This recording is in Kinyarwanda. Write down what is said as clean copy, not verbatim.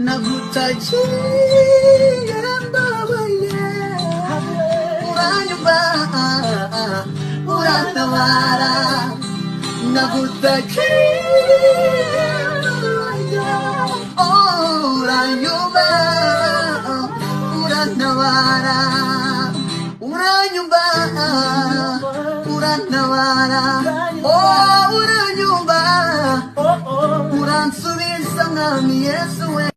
Nagutaji yambaye uranyumva urantabara nagutaji uranyumva urantabara uranyumva urantabara uranyumva uransubiza mwami Yesu we